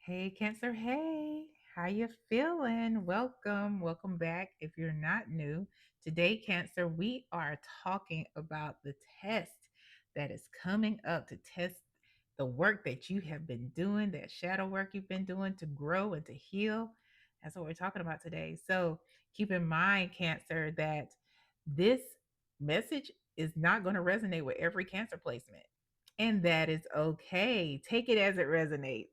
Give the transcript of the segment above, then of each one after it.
Hey Cancer, hey, how you feeling? Welcome back. If you're not new, today Cancer, we are talking about the test that is coming up to test the work that you have been doing, that shadow work you've been doing to grow and to heal. That's what we're talking about today. So keep in mind, Cancer, that this message is not going to resonate with every Cancer placement, and that is okay. Take it as it resonates.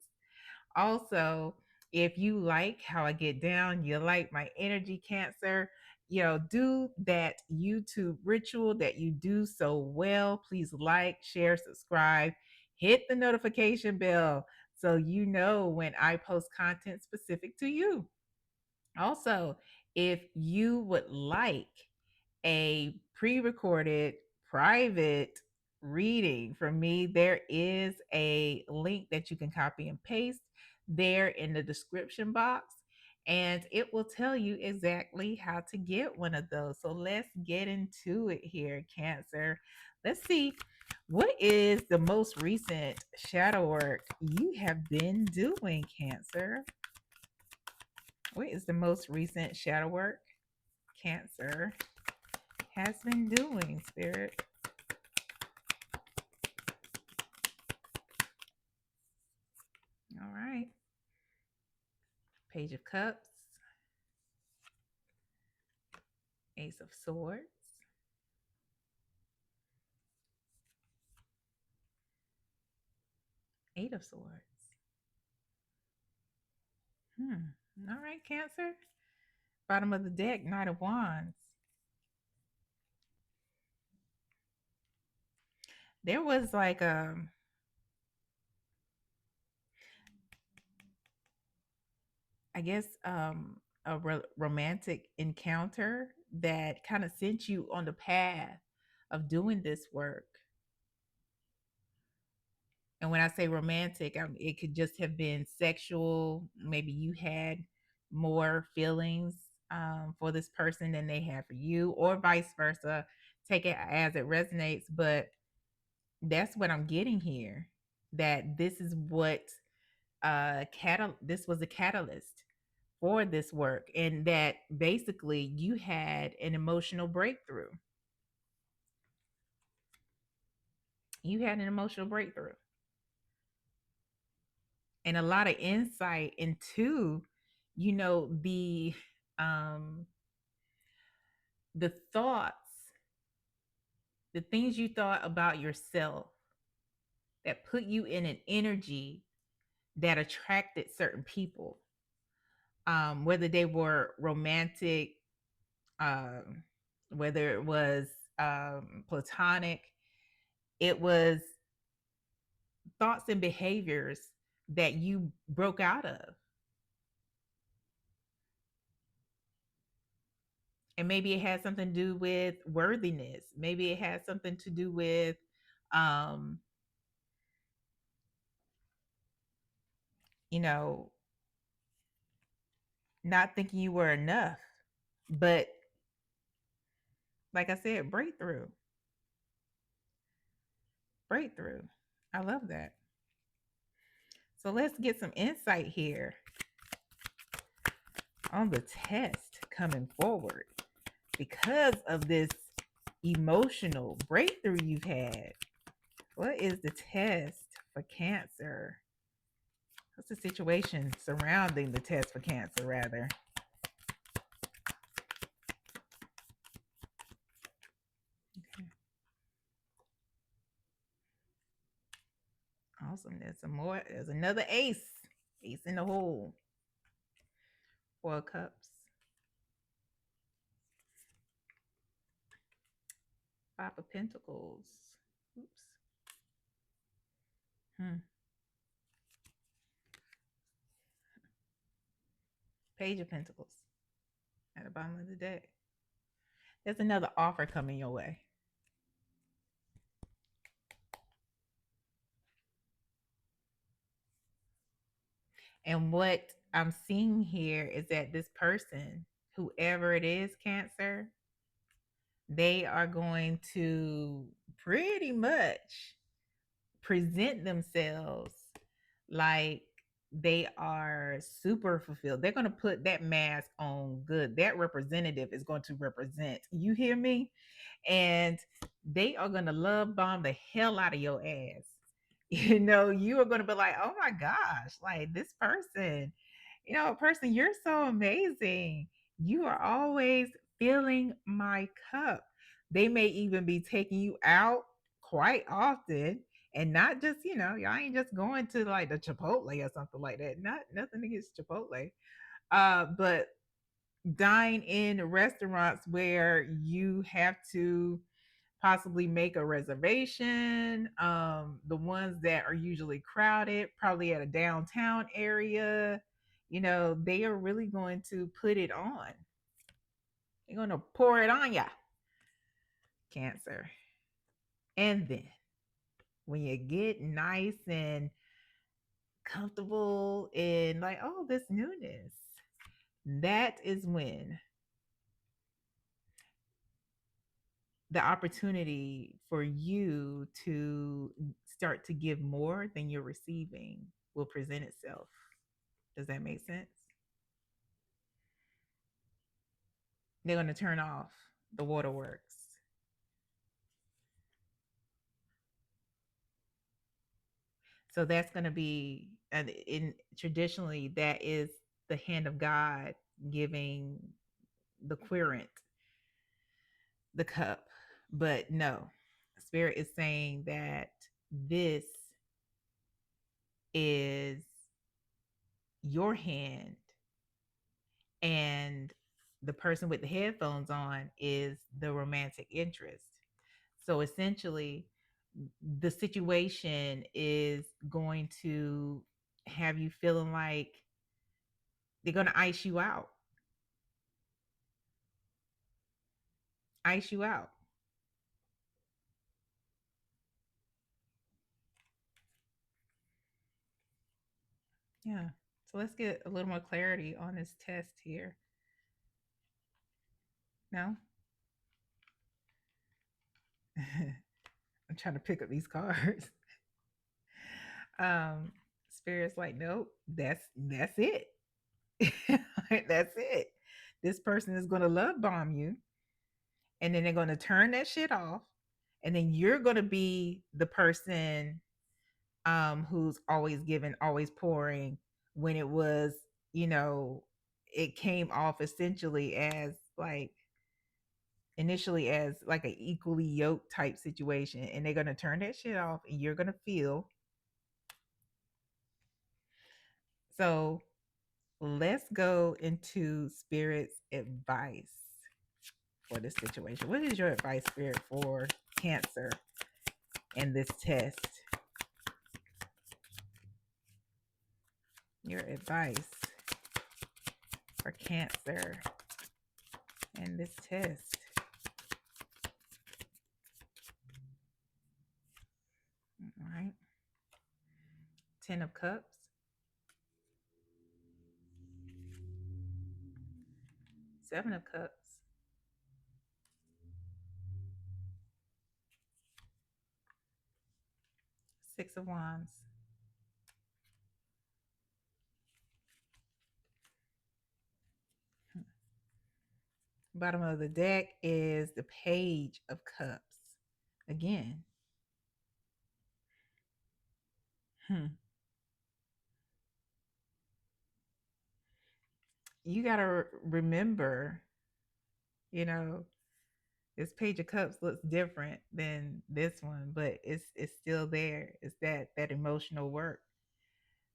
Also, if you like how I get down, you like my energy, Cancer, do that YouTube ritual that you do so well. Please like, share, subscribe, hit the notification bell so you know when I post content specific to you. Also, if you would like a pre recorded private reading from me, there is a link that you can copy and paste there in the description box. And it will tell you exactly how to get one of those. So let's get into it here, Cancer. Let's see, what is the most recent shadow work you have been doing, Cancer? What is the most recent shadow work Cancer has been doing, Spirit? All right. Page of Cups, Ace of Swords, Eight of Swords. Hmm. All right, Cancer. Bottom of the deck, Knight of Wands. There was like I guess a romantic encounter that kind of sent you on the path of doing this work. And when I say romantic, it could just have been sexual. Maybe you had more feelings for this person than they had for you, or vice versa. Take it as it resonates. But that's what I'm getting here. That this is what this was a catalyst for this work, and that basically you had an emotional breakthrough. You had an emotional breakthrough and a lot of insight into you know the um the thoughts, the things you thought about yourself that put you in an energy that attracted certain people, whether they were romantic, um whether it was platonic. It was thoughts and behaviors that you broke out of. And maybe it has something to do with worthiness. Maybe it has something to do with um you know not thinking you were enough. But like I said, breakthrough. I love that. So let's get some insight here on the test coming forward because of this emotional breakthrough you've had. What is the test for Cancer? What's the situation surrounding the test for Cancer, rather? Okay. Awesome. There's some more. There's another ace. Ace in the hole. Four of Cups. Five of Pentacles. Oops. Hmm. Page of Pentacles at the bottom of the deck. There's another offer coming your way. And what I'm seeing here is that this person, whoever it is, Cancer, they are going to pretty much present themselves like they are super fulfilled. They're going to put that mask on good. That representative is going to represent. You hear me? And they are going to love bomb the hell out of your ass. You are going to be like, oh my gosh, like this person, person, you're so amazing. You are always filling my cup. They may even be taking you out quite often, and not just, y'all ain't just going to like the Chipotle or something like that. Not nothing against Chipotle. But dine in restaurants where you have to possibly make a reservation. The ones that are usually crowded, probably at a downtown area, they are really going to put it on. They're going to pour it on ya, Cancer. And then when you get nice and comfortable in like, oh, this newness, that is when the opportunity for you to start to give more than you're receiving will present itself. Does that make sense? They're going to turn off the waterworks. So that's going to be, and in traditionally, that is the hand of God giving the querent the cup. But no, Spirit is saying that this is your hand, and the person with the headphones on is the romantic interest. So essentially, the situation is going to have you feeling like they're going to ice you out. Ice you out. Yeah. So let's get a little more clarity on this test here. No? I'm trying to pick up these cards. um Spirit's like, nope, that's it. That's it. This person is going to love bomb you, and then they're going to turn that shit off, and then you're going to be the person who's always giving, always pouring, when it was, you know it came off essentially as like initially as like an equally yoked type situation, and they're going to turn that shit off and you're going to feel. So let's go into Spirit's advice for this situation. What is your advice, Spirit, for Cancer in this test? Your advice for Cancer in this test. All right. 10 of Cups. 7 of Cups. 6 of Wands. Bottom of the deck is the Page of Cups. Again. You got to remember, you know, this Page of Cups looks different than this one, but it's still there. It's that emotional work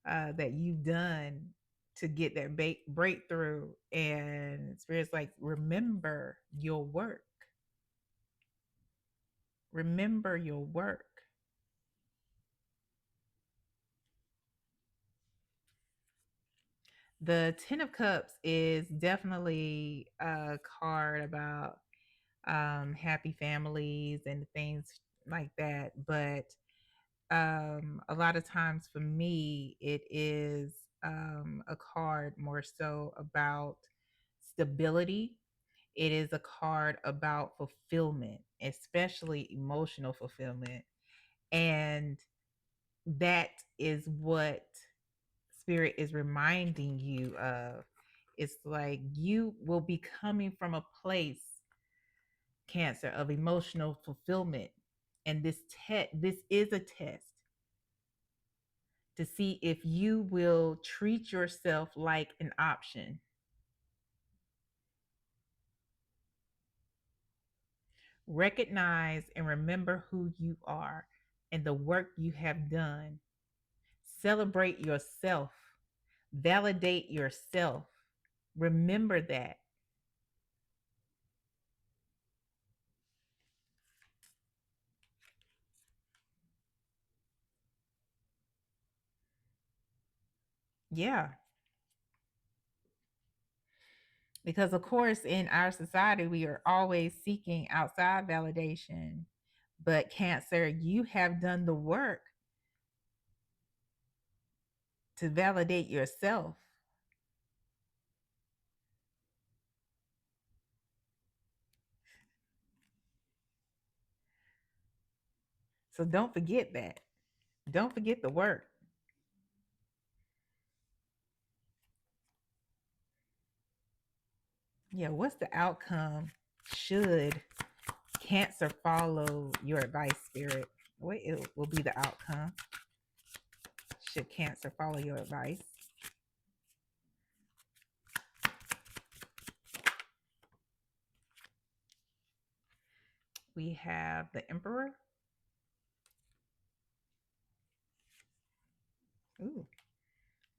that you've done to get that breakthrough. And Spirit's like, remember your work. Remember your work. The Ten of Cups is definitely a card about happy families and things like that. But a lot of times for me, it is a card more so about stability. It is a card about fulfillment, especially emotional fulfillment. And that is what spirit is reminding you of. It's like you will be coming from a place, Cancer, of emotional fulfillment. And this is a test to see if you will treat yourself like an option. Recognize and remember who you are and the work you have done. Celebrate yourself. Validate yourself. Remember that. Yeah. Because, of course, in our society, we are always seeking outside validation. But, Cancer, you have done the work to validate yourself. So, don't forget that. Don't forget the work. Yeah. What's the outcome should Cancer follow your advice, Spirit? What it will be the outcome should Cancer follow your advice? We have the Emperor. Ooh,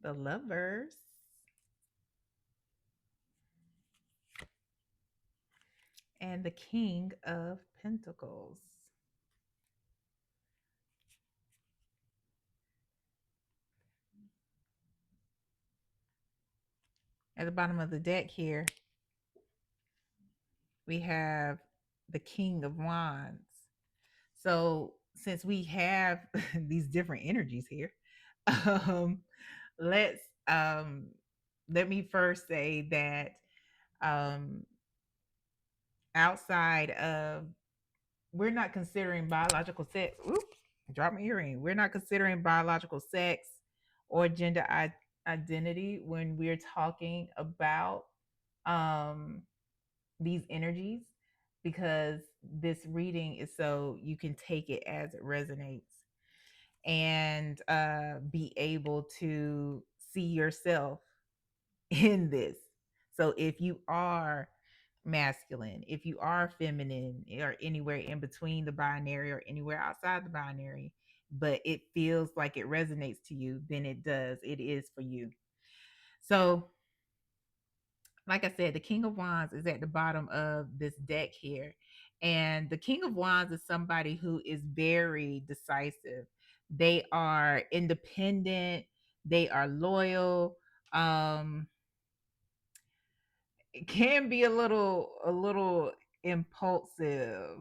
the Lovers. And the King of Pentacles. At the bottom of the deck here, we have the King of Wands. So, since we have these different energies here, um, let's let me first say that um, outside of, we're not considering biological sex. Oops, drop my earring. We're not considering biological sex or gender identity when we're talking about um, these energies, because this reading is so you can take it as it resonates and be able to see yourself in this. So if you are masculine, if you are feminine, or anywhere in between the binary or anywhere outside the binary, but it feels like it resonates to you, then it does. It is for you. So, like I said, the King of Wands is at the bottom of this deck here. And the King of Wands is somebody who is very decisive. They are independent, they are loyal. It can be a little impulsive.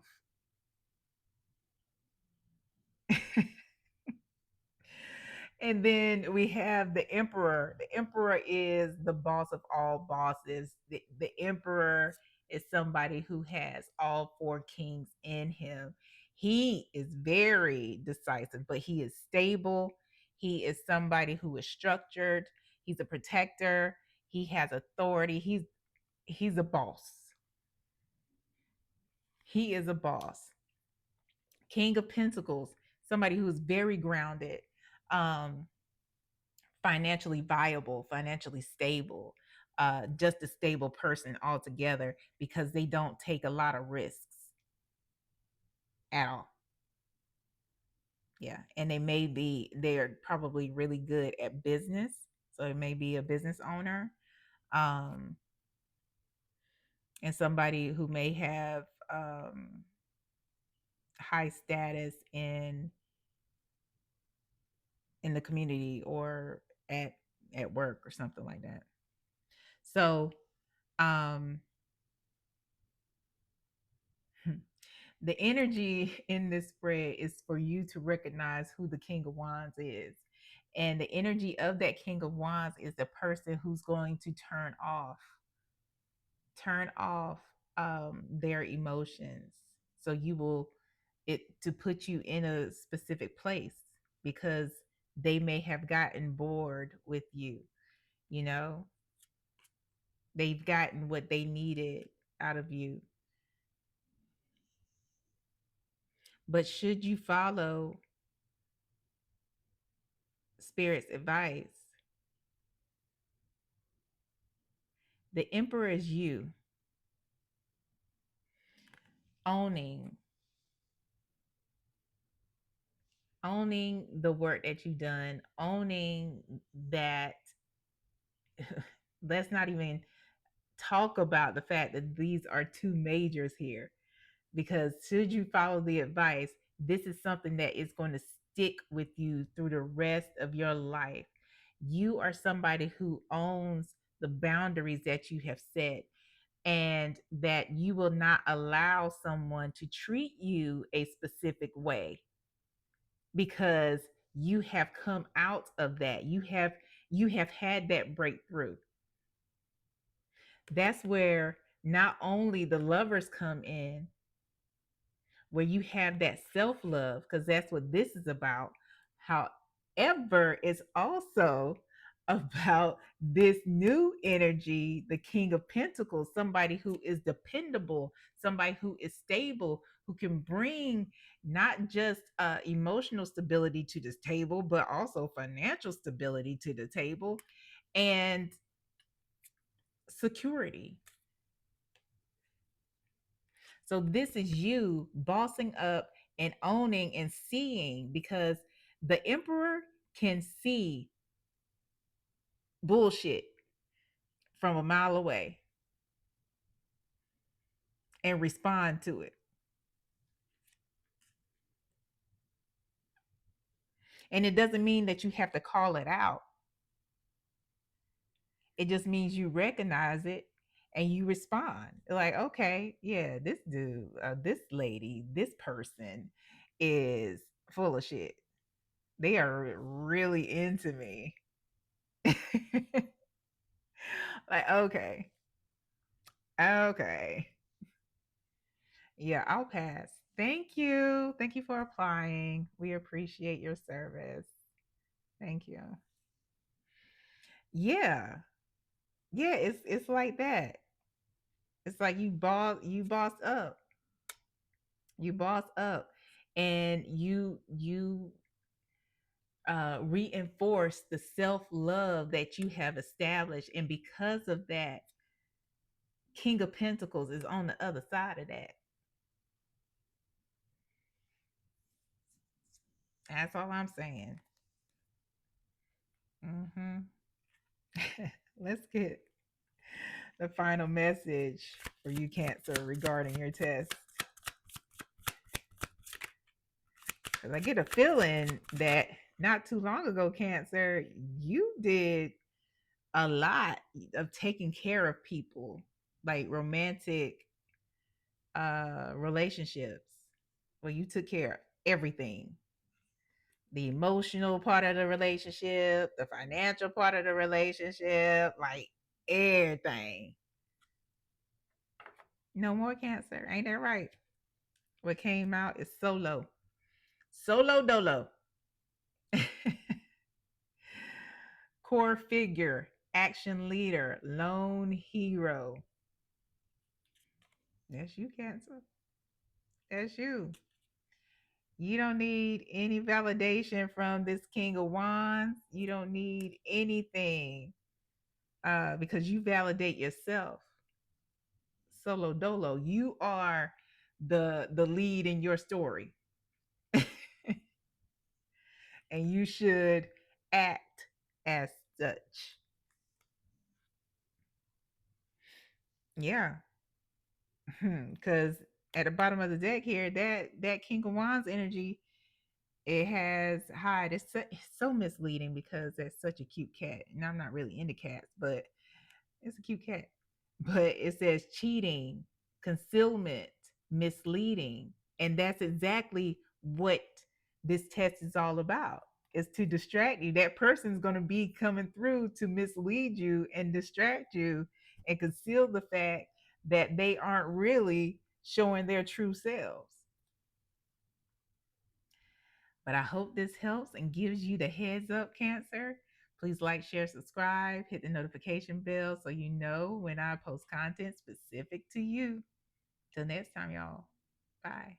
And then we have the Emperor. The Emperor is the boss of all bosses. The Emperor is somebody who has all four kings in him. He is very decisive, but he is stable. He is somebody who is structured. He's a protector. He has authority. He's a boss. He is a boss. King of Pentacles, somebody who's very grounded. Um, Financially viable, financially stable, just a stable person altogether, because they don't take a lot of risks at all. Yeah. And they're probably really good at business. So it may be a business owner, um, and somebody who may have high status in the community or at at work or something like that. So um the energy in this spread is for you to recognize who the King of Wands is. And the energy of that King of Wands is the person who's going to turn off their emotions. So you will it to put you in a specific place, because they may have gotten bored with you, you know, they've gotten what they needed out of you. But should you follow spirit's advice, the emperor is you owning owning the work that you've done, owning that. Let's not even talk about the fact that these are two majors here, because should you follow the advice, this is something that is going to stick with you through the rest of your life. You are somebody who owns the boundaries that you have set, and that you will not allow someone to treat you a specific way, because you have come out of that. You have had that breakthrough. That's where not only the lovers come in, where you have that self love, because that's what this is about. However, it's also about this new energy, the King of Pentacles, somebody who is dependable, somebody who is stable, who can bring not just emotional stability to this table, but also financial stability to the table, and security. So this is you bossing up and owning and seeing, because the emperor can see bullshit from a mile away and respond to it. And it doesn't mean that you have to call it out. It just means you recognize it and you respond. Like, okay, yeah, this dude, this lady, this person is full of shit. They are really into me. Like, okay, okay. Yeah, I'll pass. Thank you. Thank you for applying. We appreciate your service. Thank you. Yeah. Yeah, it's like that. It's like you boss up. You boss up, and you reinforce the self-love that you have established, and because of that, King of Pentacles is on the other side of that. That's all I'm saying. Mhm. Let's get the final message for you, Cancer, regarding your test. Because I get a feeling that not too long ago, Cancer, you did a lot of taking care of people, like romantic relationships, where you took care of everything, the emotional part of the relationship, the financial part of the relationship, like everything. No more Cancer. Ain't that right? What came out is solo. Solo dolo. Core figure, action leader, lone hero. That's you, Cancer. That's you. You don't need any validation from this King of Wands. You don't need anything, because you validate yourself. Solo dolo. You are the lead in your story, and you should act as such. Yeah, because at the bottom of the deck here, that King of Wands energy, it has hide. It's so misleading because that's such a cute cat, and I'm not really into cats, but it's a cute cat. But it says cheating, concealment, misleading, and that's exactly what this test is all about. Is to distract you. That person's going to be coming through to mislead you and distract you and conceal the fact that they aren't really showing their true selves. But I hope this helps and gives you the heads up, Cancer. Please like, share, subscribe, hit the notification bell so you know when I post content specific to you. Till next time, y'all. Bye.